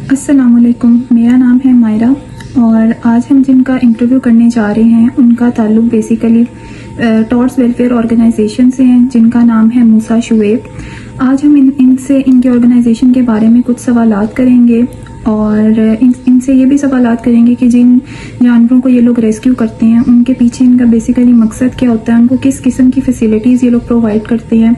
अस्सलामुअलैकुम, मेरा नाम है मायरा और आज हम जिनका इंटरव्यू करने जा रहे हैं उनका ताल्लुक बेसिकली टॉर्च वेलफेयर ऑर्गेनाइजेशन से है जिनका नाम है मूसा शुएब। आज हम इनसे इनके ऑर्गेनाइजेशन के बारे में कुछ सवालात करेंगे और इनसे ये भी सवालात करेंगे कि जिन जानवरों को ये लोग रेस्क्यू करते हैं उनके पीछे इनका बेसिकली मकसद क्या होता है, उनको किस किस्म की फैसिलिटीज़ ये लोग प्रोवाइड करते हैं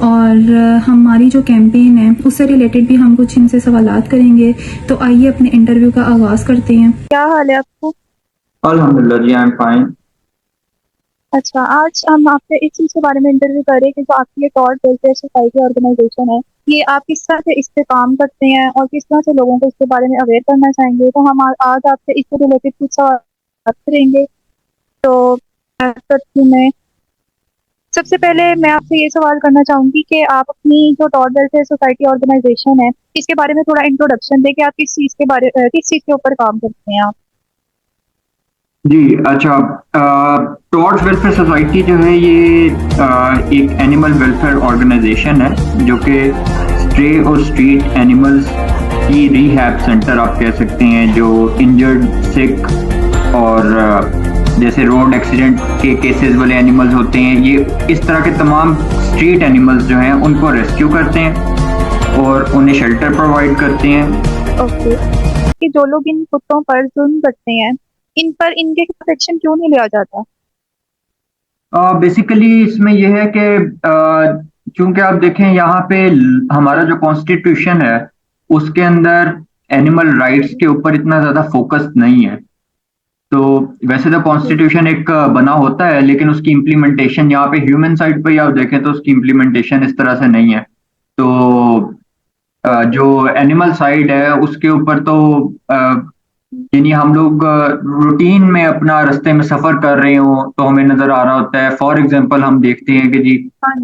और हमारी जो कैंपेन है उससे रिलेटेड भी हम कुछ इनसे सवालात करेंगे। तो आइए अपने इंटरव्यू का आगाज़ करते हैं। क्या हाल है आपको? अल्हम्दुलिल्लाह जी, आई एम फाइन। अच्छा, आज हम आपसे इस चीज़ के बारे में इंटरव्यू कर रहे हैं कि जो आपकी ये टॉर्च वेलफेयर सोसाइटी ऑर्गेनाइजेशन है, ये आप किस तरह से इस पे काम करते हैं और किस तरह से लोगों को इसके बारे में अवेयर करना चाहेंगे। तो हम आज आपसे इससे रिलेटेड कुछ सवाल बात करेंगे। तो मैं सबसे पहले मैं आपसे ये सवाल करना चाहूंगी कि आप अपनी जो टॉर्च वेलफेयर सोसाइटी ऑर्गेनाइजेशन है इसके बारे में थोड़ा इंट्रोडक्शन दें कि आप किस चीज़ के ऊपर काम करते हैं आप। जी अच्छा। टॉर्च वेलफेयर सोसाइटी जो है ये एक एनिमल वेलफेयर ऑर्गेनाइजेशन है जो कि स्ट्रे और स्ट्रीट एनिमल्स की रिहैब सेंटर आप कह सकते हैं, जो इंजर्ड, सिक और जैसे रोड एक्सीडेंट के केसेस वाले एनिमल्स होते हैं, ये इस तरह के तमाम स्ट्रीट एनिमल्स जो हैं उनको रेस्क्यू करते हैं और उन्हें शेल्टर प्रोवाइड करते हैं। ओके, कि जो लोग इन कुत्तों पर जुल्म करते हैं इन पर इनके खिलाफ एक्शन क्यों नहीं लिया जाता? बेसिकली इसमें यह है कि चूंकि आप देखें यहाँ पे हमारा जो कॉन्स्टिट्यूशन है उसके अंदर एनिमल राइट्स के ऊपर इतना ज्यादा फोकस नहीं है। तो वैसे तो कॉन्स्टिट्यूशन एक बना होता है, लेकिन उसकी इम्प्लीमेंटेशन यहाँ पे ह्यूमन साइड पे आप देखें तो उसकी इम्प्लीमेंटेशन इस तरह से नहीं है। तो जो एनिमल साइड है उसके ऊपर तो यानी हम लोग रूटीन में अपना रास्ते में सफर कर रहे हो तो हमें नजर आ रहा होता है। फॉर एग्जांपल हम देखते हैं कि जी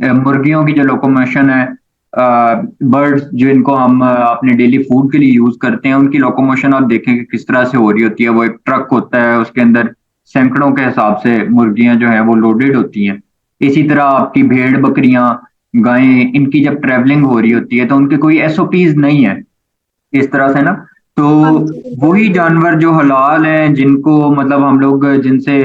मुर्गियों की जो लोकोमोशन है, बर्ड्स जो इनको हम अपने डेली फूड के लिए यूज करते हैं, उनकी लोकोमोशन आप देखें कि किस तरह से हो रही होती है। वो एक ट्रक होता है, उसके अंदर सैकड़ों के हिसाब से मुर्गियां जो है वो लोडेड होती हैं। इसी तरह आपकी भेड़, बकरियां, गायें, इनकी जब ट्रेवलिंग हो रही होती है तो उनके कोई एसओपीज नहीं है इस तरह से ना। तो वही जानवर जो हलाल हैं, जिनको मतलब हम लोग जिनसे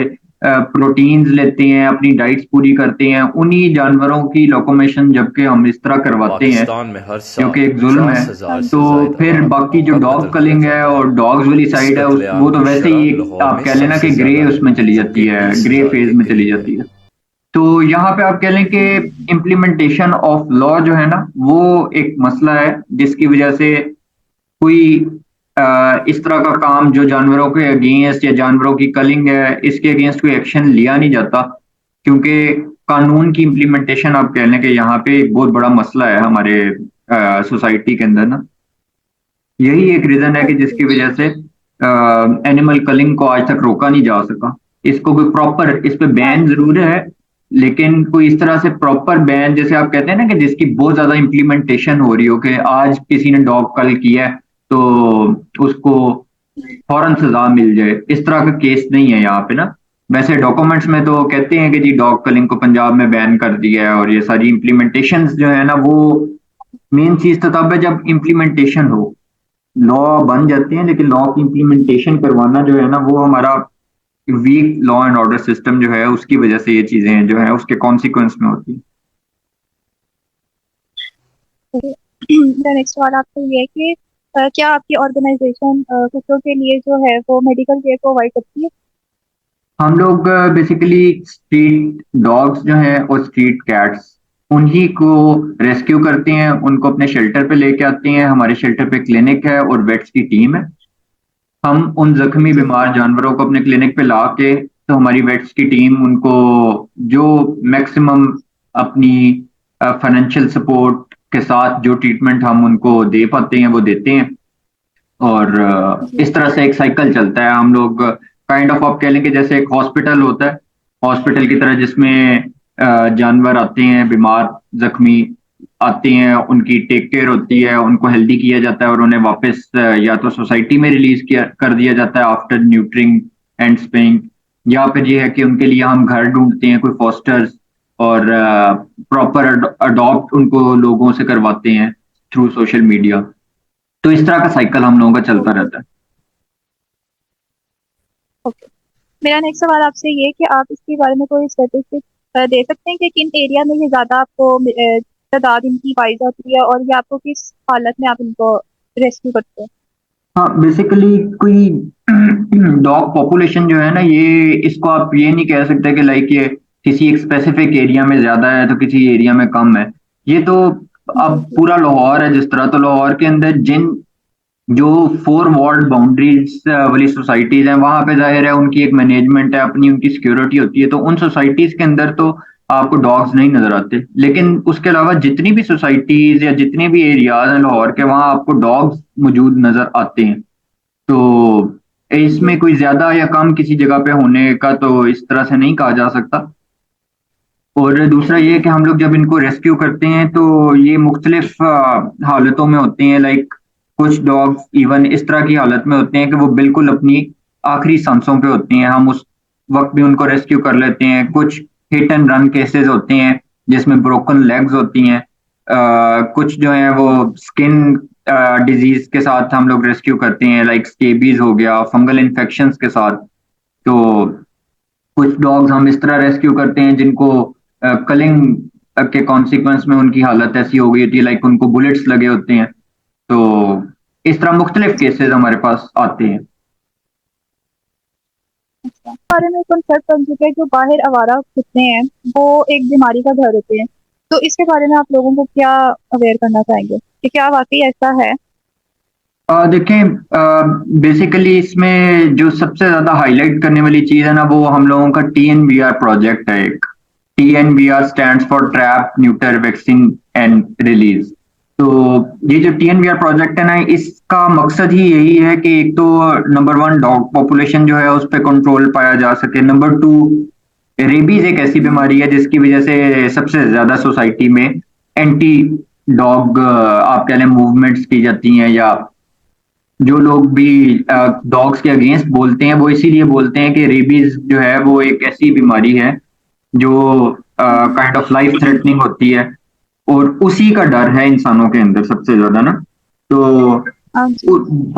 प्रोटीन्स लेते हैं, अपनी डाइट्स पूरी करते हैं, उन्हीं जानवरों की लोकोमेशन जबकि हम इस तरह करवाते हैं पाकिस्तान में हर जो कि साल एक जुल्म है। 50,000 तो से ज्यादा फिर बाकी जो आबाद डॉग कत्ल किया कलिंग है जाता और है। डॉग्स वाली इस साइड है कत्लेआम वो तो की वैसे ही शरह एक लाहौर आप में कह लेना सबसे कि ग्रे ज्यादा है, उसमें चली जो कि जाती है, ग्रे 20,000 फेज के में चली करीब है। जाती है। तो यहाँ पे आप कह लें कि इम्प्लीमेंटेशन ऑफ लॉ जो है ना वो एक मसला है, जिसकी वजह से कोई इस तरह का काम जो जानवरों के अगेंस्ट या जानवरों की कलिंग है इसके अगेंस्ट कोई एक्शन लिया नहीं जाता, क्योंकि कानून की इम्प्लीमेंटेशन आप कह लें कि यहाँ पे एक बहुत बड़ा मसला है हमारे सोसाइटी के अंदर ना। यही एक रीजन है कि जिसकी वजह से एनिमल कलिंग को आज तक रोका नहीं जा सका। इसको कोई प्रॉपर, इस पे बैन जरूर है, लेकिन कोई इस तरह से प्रॉपर बैन जैसे आप कहते हैं ना कि जिसकी बहुत ज्यादा इम्प्लीमेंटेशन हो रही हो कि आज किसी ने डॉग कल किया है तो उसको फौरन सजा मिल जाए, इस तरह का केस नहीं है यहाँ पे ना। वैसे डॉक्यूमेंट्स में तो कहते हैं कि जी डॉग कलिंग को पंजाब में बैन कर दिया है, और ये सारी इम्प्लीमेंटेशन जो है ना वो मेन चीज तो तब है जब इम्प्लीमेंटेशन हो। लॉ बन जाते हैं लेकिन लॉ की इम्प्लीमेंटेशन करवाना जो है ना वो हमारा weak law and order system जो है उसकी वजह से ये चीजें जो है उसके कॉन्सिक्वेंस में होती है। मेरा नेक्स्ट सवाल आपसे ये है कि क्या आपकी ऑर्गेनाइजेशन कुत्तों के लिए जो है वो मेडिकल केयर प्रोवाइड करती है? हम लोग बेसिकली स्ट्रीट डॉग्स जो हैं और स्ट्रीट कैट्स उन्हीं को रेस्क्यू करते हैं, उनको अपने शेल्टर पे लेके आते हैं। हमारे शेल्टर पे क्लिनिक है और वेट्स की टीम है। हम उन जख्मी बीमार जानवरों को अपने क्लिनिक पे ला के, तो हमारी वेट्स की टीम उनको जो मैक्सिमम अपनी फाइनेंशियल सपोर्ट के साथ जो ट्रीटमेंट हम उनको दे पाते हैं वो देते हैं। और इस तरह से एक साइकिल चलता है। हम लोग काइंड ऑफ आप कह लें कि जैसे एक हॉस्पिटल होता है, हॉस्पिटल की तरह, जिसमें जानवर आते हैं बीमार, जख्मी आते हैं, उनकी टेक केयर होती है, उनको हेल्दी किया जाता है और उन्हें वापस या तो सोसाइटी में रिलीज किया कर दिया जाता है आफ्टर न्यूट्रिंग एंड स्पेइंग, या फिर ये है कि उनके लिए हम घर ढूंढते हैं, कोई फॉस्टर्स, और प्रॉपर अडॉप्ट उनको लोगों से करवाते हैं थ्रू सोशल मीडिया। तो इस तरह का साइकिल हम लोगों का चलता रहता है। ओके, मेरा नेक्स्ट सवाल आपसे ये है कि आप इसके बारे में कोई स्टेटिस्टिक दे सकते हैं कि किन एरिया में ये ज्यादा आपको तादाद इनकी पाई जाती है, और ये आपको किस हालत में आप इनको रेस्क्यू करते हैं? हाँ, बेसिकली कोई डॉग पॉपुलेशन जो है ना, ये इसको आप ये नहीं कह सकते कि लाइक ये किसी एक स्पेसिफिक एरिया में ज्यादा है तो किसी एरिया में कम है। ये तो जी अब जी। पूरा लाहौर है जिस तरह, तो लाहौर के अंदर जिन जो 4 वार्ड बाउंड्रीज वाली सोसाइटीज हैं, वहां पे जाहिर है उनकी एक मैनेजमेंट है, अपनी उनकी सिक्योरिटी होती है, तो उन सोसाइटीज के अंदर तो आपको डॉग्स नहीं नजर आते। लेकिन उसके अलावा जितनी भी सोसाइटीज या जितने भी एरियाज हैं लाहौर के, वहां आपको डॉग्स मौजूद नजर आते हैं। तो इसमें जी कोई ज्यादा या कम किसी जगह पे होने का तो इस तरह से नहीं कहा जा सकता। और दूसरा ये है कि हम लोग जब इनको रेस्क्यू करते हैं तो ये मुख्तलिफ हालतों में होते हैं। लाइक कुछ डॉग्स इवन इस तरह की हालत में होते हैं कि वो बिल्कुल अपनी आखिरी सांसों पे होते हैं, हम उस वक्त भी उनको रेस्क्यू कर लेते हैं। कुछ हिट एंड रन केसेस होते हैं जिसमें ब्रोकन लेग्स होती हैं। कुछ जो है वो स्किन डिजीज के साथ हम लोग रेस्क्यू करते हैं, लाइक स्केबीज हो गया, फंगल इन्फेक्शंस के साथ। तो कुछ डॉग्स हम इस तरह रेस्क्यू करते हैं जिनको कलिंग के कॉन्सिक्वेंस में उनकी हालत ऐसी हो गई होती है, लाइक उनको बुलेट्स लगे होते हैं। तो इस तरह मुख्तलिफ केसेस हमारे पास आते हैं। अच्छा, इस बारे में कंसेप्ट बन चुका है जो बाहर आवारा कुत्ते हैं वो एक बीमारी का घर होते हैं, तो इसके बारे में आप लोगों को क्या अवेयर करना चाहेंगे कि क्या वाकई ऐसा है? देखें, बेसिकली इसमें जो सबसे ज्यादा हाईलाइट करने वाली चीज है ना, वो हम लोगों का TNVR प्रोजेक्ट है। एक TNVR stands for trap neuter vaccine and release. तो ये जो TNVR प्रोजेक्ट है ना, इसका मकसद ही यही है कि एक तो नंबर 1 डॉग पॉपुलेशन जो है उस पर कंट्रोल पाया जा सके। नंबर 2, रेबीज एक ऐसी बीमारी है जिसकी वजह से सबसे ज्यादा सोसाइटी में एंटी डॉग आप कह लें मूवमेंट्स की जाती हैं, या जो लोग भी डॉग्स के अगेंस्ट बोलते हैं वो इसीलिए बोलते हैं कि रेबीज जो है वो एक ऐसी बीमारी है जो काइंड ऑफ लाइफ थ्रेटनिंग होती है, और उसी का डर है इंसानों के अंदर सबसे ज्यादा ना। तो हाँ जी।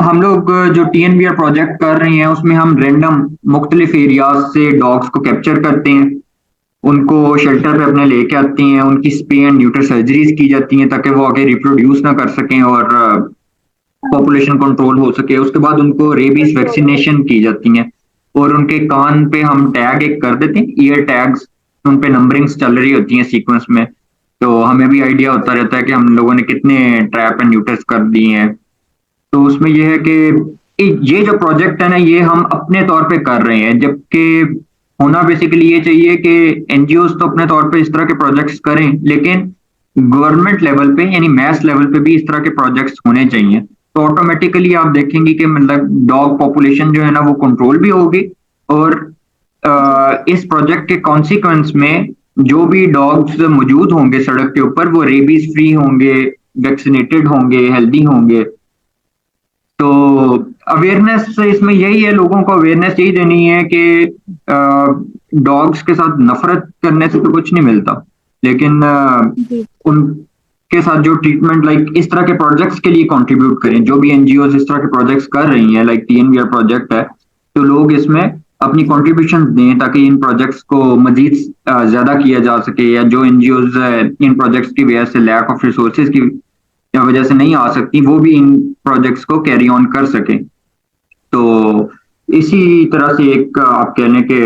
हम लोग जो TNVR प्रोजेक्ट कर रहे हैं उसमें हम रैंडम मुख्तलिफ एरियाज से डॉग्स को कैप्चर करते हैं, उनको शेल्टर पे अपने लेके आते हैं, उनकी स्पे एंड न्यूटर सर्जरीज की जाती हैं ताकि वो आगे रिप्रोड्यूस ना कर सकें और पॉपुलेशन कंट्रोल हो सके। उसके बाद उनको रेबीज वैक्सीनेशन की जाती है, और उनके कान पे हम टैग एक कर देते हैं, ईयर टैग्स, उन पे नंबरिंग्स चल रही होती हैं सीक्वेंस में। तो हमें भी आइडिया होता रहता है कि हम लोगों ने कितने ट्रैप एंड न्यूटर्स कर दिए हैं। तो उसमें यह है कि ये जो प्रोजेक्ट है ना, ये हम अपने तौर पे कर रहे हैं, जबकि होना बेसिकली ये चाहिए कि NGOs तो अपने तौर पे इस तरह के प्रोजेक्ट्स करें, लेकिन गवर्नमेंट लेवल पे यानी मैस लेवल पे भी इस तरह के प्रोजेक्ट्स होने चाहिए। तो ऑटोमेटिकली आप देखेंगे कि मतलब डॉग पॉपुलेशन जो है ना वो कंट्रोल भी होगी, और इस प्रोजेक्ट के कॉन्सिक्वेंस में जो भी डॉग्स मौजूद होंगे सड़क के ऊपर वो रेबीज फ्री होंगे, वैक्सीनेटेड होंगे, हेल्दी होंगे। तो अवेयरनेस इसमें यही है, लोगों को अवेयरनेस यही देनी है कि डॉग्स के साथ नफरत करने से तो कुछ नहीं मिलता, लेकिन जी उनके साथ जो ट्रीटमेंट लाइक इस तरह के प्रोजेक्ट्स के लिए कंट्रीब्यूट करें। जो भी NGOs इस तरह के प्रोजेक्ट्स कर रही हैं, लाइक TNVR प्रोजेक्ट है, तो लोग इसमें अपनी कंट्रीब्यूशन दें ताकि इन प्रोजेक्ट्स को मजीद ज्यादा किया जा सके, या जो NGOs इन प्रोजेक्ट्स की वजह से लैक ऑफ रिसोर्सेज की या वजह से नहीं आ सकती, वो भी इन प्रोजेक्ट्स को कैरी ऑन कर सके। तो इसी तरह से एक आप कह लें कि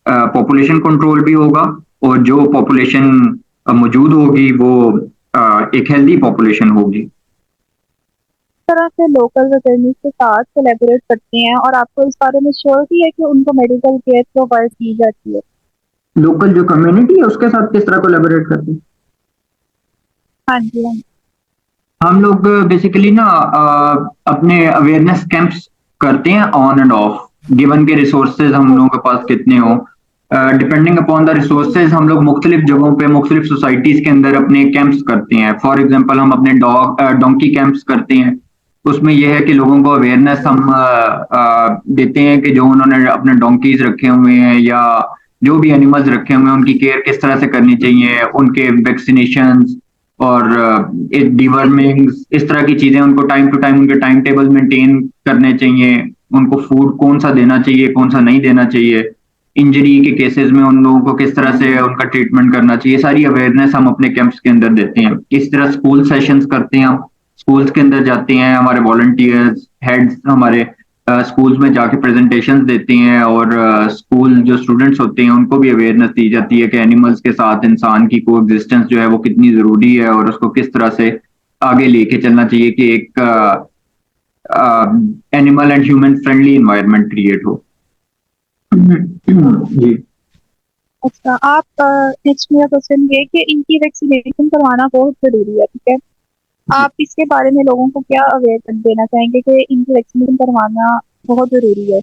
पॉपुलेशन कंट्रोल भी होगा, और जो पॉपुलेशन मौजूद होगी वो एक हेल्दी पॉपुलेशन होगी। इस तरह से लोकल वेटरनरी के साथ कोलैबोरेट करते हैं, और आपको इस बारे में श्योरिटी है कि उनको मेडिकल केयर प्रोवाइड की जाती है? लोकल जो कम्युनिटी है उसके साथ किस तरह कोलैबोरेट करते हैं? हाँ जी हाँ जी। हम लोग बेसिकली ना अपने अवेयरनेस कैंप्स करते हैं ऑन एंड ऑफ, गिवन के रिसोर्सेज हम लोगों के पास कितने हो, डिपेंडिंग अपॉन द रिसोर्सेज हम लोग मुख्तलिफ जगहों पे मुख्तलिफ सोसाइटीज के अंदर अपने कैंप्स करते हैं। फॉर एग्जांपल हम अपने डोंकी कैंप्स करते हैं। उसमें यह है कि लोगों को अवेयरनेस हम देते हैं कि जो उन्होंने अपने डोंकीज रखे हुए हैं या जो भी एनिमल्स रखे हुए हैं उनकी केयर किस तरह से करनी चाहिए, उनके वैक्सीनेशन, और डिवर्मिंग इस तरह की चीजें उनको टाइम टू टाइम उनके टाइम टेबल मेंटेन करने चाहिए। उनको फूड कौन सा देना चाहिए, कौन सा नहीं देना चाहिए, इंजरी के केसेस में उन लोगों को किस तरह से उनका ट्रीटमेंट करना चाहिए, सारी अवेयरनेस हम अपने कैंप्स के अंदर देते हैं। इस तरह स्कूल सेशंस करते हैं, हम स्कूल्स के अंदर जाते हैं, हमारे वॉलंटियर्स हेड्स हमारे स्कूल्स में जाके प्रेजेंटेशंस देते हैं, और स्कूल जो स्टूडेंट्स होते हैं उनको भी अवेयरनेस दी जाती है कि एनिमल्स के साथ इंसान की को एग्जिस्टेंस जो है वो कितनी जरूरी है, और उसको किस तरह से आगे लेके चलना चाहिए कि एक animal and human friendly environment create हो। जी। अच्छा, आप नेक्स्ट मेरा क्वेश्चन ये कि इनकी वैक्सीनेशन करवाना बहुत जरूरी है, ठीक है? आप इसके बारे में लोगों को क्या अवेयर देना चाहेंगे कि इनकी वैक्सीनेशन करवाना बहुत जरूरी है?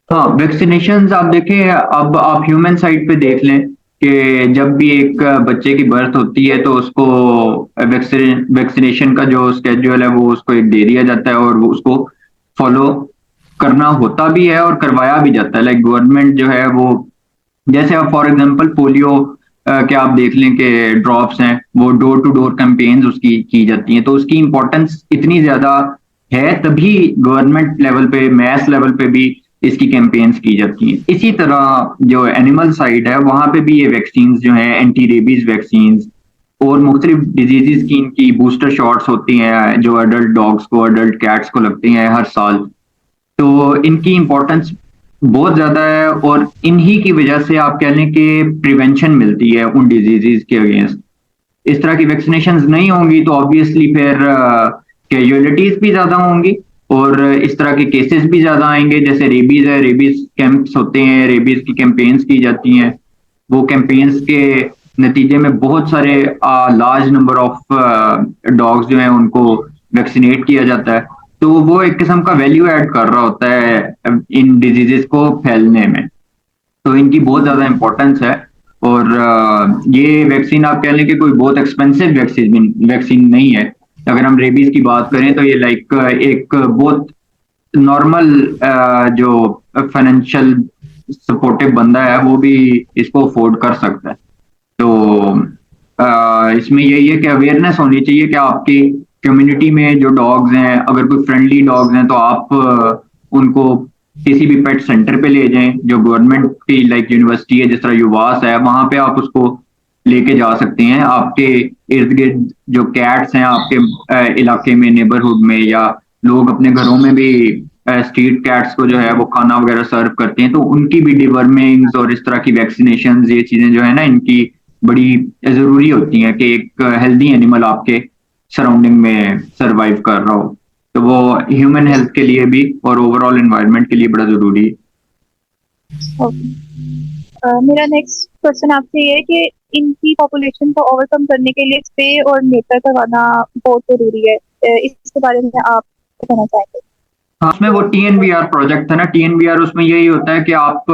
हाँ, वैक्सीनेशन आप देखें, अब आप ह्यूमन साइड पे देख लें कि जब भी एक बच्चे की बर्थ होती है तो उसको वैक्सीनेशन का जो स्केड्यूल है वो उसको एक दे दिया जाता है, और वो उसको फॉलो करना होता भी है और करवाया भी जाता है। लाइक गवर्नमेंट जो है वो, जैसे आप फॉर एग्जांपल पोलियो के आप देख लें कि ड्रॉप्स हैं, वो डोर टू डोर कैंपेन्स उसकी की जाती हैं, तो उसकी इंपॉर्टेंस इतनी ज्यादा है, तभी गवर्नमेंट लेवल पे मैस लेवल पे भी इसकी कैंपेन्स की जाती हैं। इसी तरह जो एनिमल साइड है वहां पे भी ये वैक्सीन जो है, एंटी रेबीज वैक्सीन और मुख्तलिफ डिजीजेस की इनकी बूस्टर शॉट्स होती हैं जो अडल्ट डॉग्स को, अडल्ट कैट्स को लगती हैं हर साल। तो इनकी इंपॉर्टेंस बहुत ज्यादा है, और इन्हीं की वजह से आप कह लें कि प्रिवेंशन मिलती है उन डिजीजेस के अगेंस्ट। इस तरह की वैक्सीनेशन नहीं होंगी तो ऑब्वियसली फिर कैजुअलिटीज भी ज्यादा होंगी, और इस तरह के केसेस भी ज्यादा आएंगे। जैसे रेबीज है, रेबीज कैंप्स होते हैं, रेबीज की कैंपेन्स की जाती हैं, वो कैंपेन्स के नतीजे में बहुत सारे लार्ज नंबर ऑफ डॉग्स जो हैं उनको वैक्सीनेट किया जाता है। तो वो एक किस्म का वैल्यू ऐड कर रहा होता है इन डिजीजेस को फैलने में। तो इनकी बहुत ज्यादा इंपॉर्टेंस है, और ये वैक्सीन आप कह लें कि कोई बहुत एक्सपेंसिव वैक्सीन नहीं है। अगर हम रेबीज की बात करें तो ये लाइक एक बहुत नॉर्मल जो फाइनेंशियल सपोर्टिव बंदा है वो भी इसको अफोर्ड कर सकता है। तो इसमें यही है कि अवेयरनेस होनी चाहिए कि आपकी कम्युनिटी में जो डॉग्स हैं, अगर कोई फ्रेंडली डॉग्स हैं तो आप उनको किसी भी पेट सेंटर पे ले जाएं जो गवर्नमेंट की लाइक यूनिवर्सिटी है, जिस तरह युवास है, वहां पे आप उसको लेके जा सकते हैं। आपके इर्द गिर्द जो कैट्स हैं आपके इलाके में, नेबरहुड में, या लोग अपने घरों में भी स्ट्रीट कैट्स को जो है वो खाना वगैरह सर्व करते हैं, तो उनकी भी डिवर्मिंग्स और इस तरह की वैक्सीनेशन, ये चीजें जो है ना इनकी बड़ी जरूरी होती हैं कि एक हेल्दी एनिमल आपके सराउंडिंग में सरवाइव कर रहा हो। तो वो ह्यूमन हेल्थ के लिए भी और ओवरऑल एनवायरनमेंट के लिए बड़ा जरूरी है। मेरा नेक्स्ट क्वेश्चन आपसे ये है कि इनकी पॉपुलेशन को ओवरकम करने के लिए स्प्रे और नेटर करवाना बहुत जरूरी है। इसके बारे में आप क्या कहना चाहेंगे? हाँ, उसमें वो टीएनवीआर प्रोजेक्ट था ना, टीएनवीआर उसमें यही होता है कि आप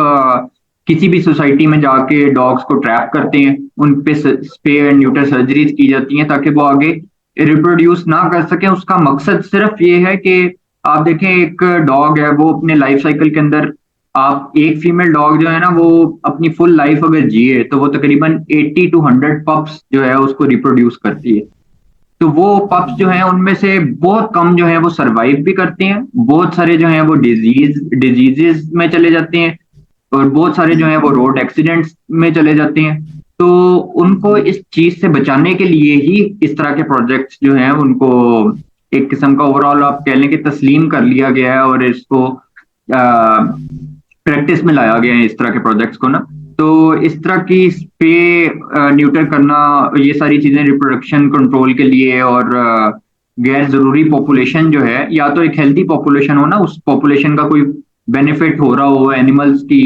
किसी भी सोसाइटी में जाके डॉग्स को ट्रैप करते हैं, उन पे स्प्रे एंड न्यूटर सर्जरीज की जाती हैं ताकि वो आगे रिप्रोड्यूस ना कर सके। उसका मकसद सिर्फ ये है कि आप देखें एक डॉग है वो अपने लाइफ साइकिल के अंदर, आप एक फीमेल डॉग जो है ना वो अपनी फुल लाइफ अगर जिए तो वो तकरीबन 80 टू 100 पप्स जो है उसको रिप्रोड्यूस करती है। तो वो पप्स जो हैं उनमें से बहुत कम जो है वो सरवाइव भी करते हैं, बहुत सारे जो हैं वो डिजीजेस में चले जाते हैं, और बहुत सारे जो हैं वो रोड एक्सीडेंट्स में चले जाते हैं। तो उनको इस चीज से बचाने के लिए ही इस तरह के प्रोजेक्ट्स जो हैं उनको एक किस्म का ओवरऑल आप कह लें कि तस्लीम कर लिया गया है, और इसको प्रैक्टिस में लाया गया है इस तरह के प्रोजेक्ट्स को ना। तो इस तरह की स्प्रे न्यूटर करना, ये सारी चीजें रिप्रोडक्शन कंट्रोल के लिए, और गैर जरूरी पॉपुलेशन जो है, या तो एक हेल्दी पॉपुलेशन हो ना, उस पॉपुलेशन का कोई बेनिफिट हो रहा हो, एनिमल्स की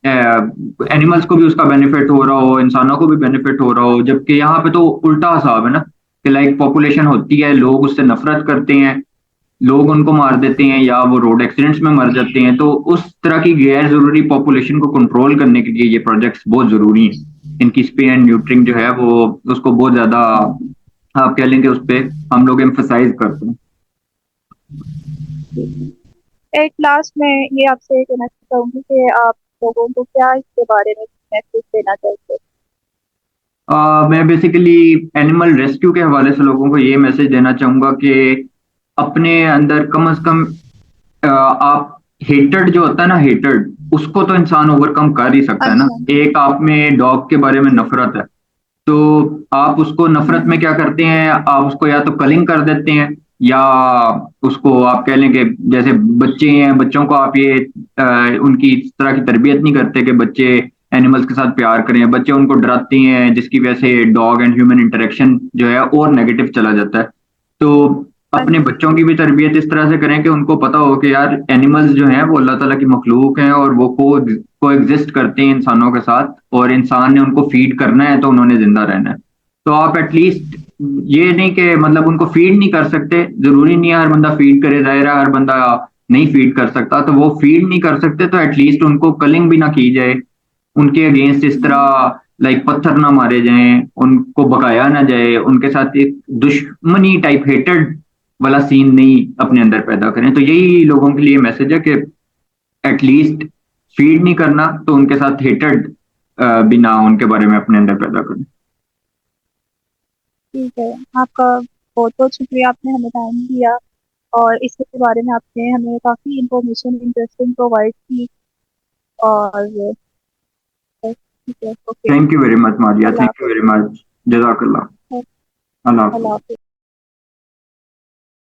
एनिमल्स को भी उसका बेनिफिट हो रहा हो, इंसानों को भी बेनिफिट हो रहा हो। जबकि यहाँ पे तो उल्टा हिसाब है ना कि लाइक पॉपुलेशन होती है, लोग उससे नफरत करते हैं, लोग उनको मार देते हैं या वो रोड एक्सीडेंट्स में मर जाते हैं। तो उस तरह की गैर जरूरी पॉपुलेशन को कंट्रोल करने के लिए ये प्रोजेक्ट्स बहुत जरूरी हैं। इनकी स्प्रे एंड न्यूट्रिंग जो है वो उसको बहुत ज्यादा आप कह लेंगे उस पर हम लोग एम्फसाइज करते हैं। एट लास्ट में ये आपसे कहना चाहूंगी कि आप लोगों को क्या इसके बारे में मैसेज देना चाहते हैं? मैं बेसिकली एनिमल रेस्क्यू के हवाले से लोगों को ये मैसेज देना चाहूंगा कि अपने अंदर कम से कम आप हेटर्ड जो होता है ना, हेटर्ड, उसको तो इंसान ओवरकम कर ही सकता है ना। अच्छा। एक आप में डॉग के बारे में नफरत है, तो आप उसको नफरत में क्या करते हैं, आप उसको या तो कलिंग कर देते हैं, या उसको आप कह लें कि जैसे बच्चे हैं, बच्चों को आप ये उनकी इस तरह की तरबियत नहीं करते कि बच्चे एनिमल्स के साथ प्यार करें, बच्चे उनको डराते हैं, जिसकी वजह से डॉग एंड ह्यूमन इंटरेक्शन जो है और नेगेटिव चला जाता है। तो अपने अच्छा। बच्चों की भी तरबियत इस तरह से करें कि उनको पता हो कि यार एनिमल्स जो हैं वो अल्लाह ताला की मखलूक हैं, और वो को एग्जिस्ट करते हैं इंसानों के साथ, और इंसान ने उनको फीड करना है तो उन्होंने जिंदा रहना है। तो आप एटलीस्ट ये नहीं कि मतलब उनको फीड नहीं कर सकते, जरूरी नहीं है हर बंदा फीड करे, जाहिर है हर बंदा नहीं फीड कर सकता, तो वो फीड नहीं कर सकते तो एटलीस्ट उनको कलिंग भी ना की जाए, उनके अगेंस्ट इस तरह लाइक पत्थर ना मारे जाएं, उनको भगाया ना जाए, उनके साथ एक दुश्मनी टाइप हेटेड वाला सीन नहीं अपने अंदर पैदा करें। तो यही लोगों के लिए मैसेज है कि एटलीस्ट फीड नहीं करना तो उनके साथ हेटेड भी ना उनके बारे में अपने अंदर पैदा करें। ठीक है। आपका बहुत बहुत शुक्रिया, आपने हमें टाइम दिया और इसके बारे में आपने हमें काफ़ी इंफॉर्मेशन इंटरेस्टिंग प्रोवाइड की। और ठीक है, okay. Thank you very much Maria, Allah thank you हाफिज़। वेरी मच, जजाकल्ला। अल्लाह अल्लाह हाफिज। हाफिज़।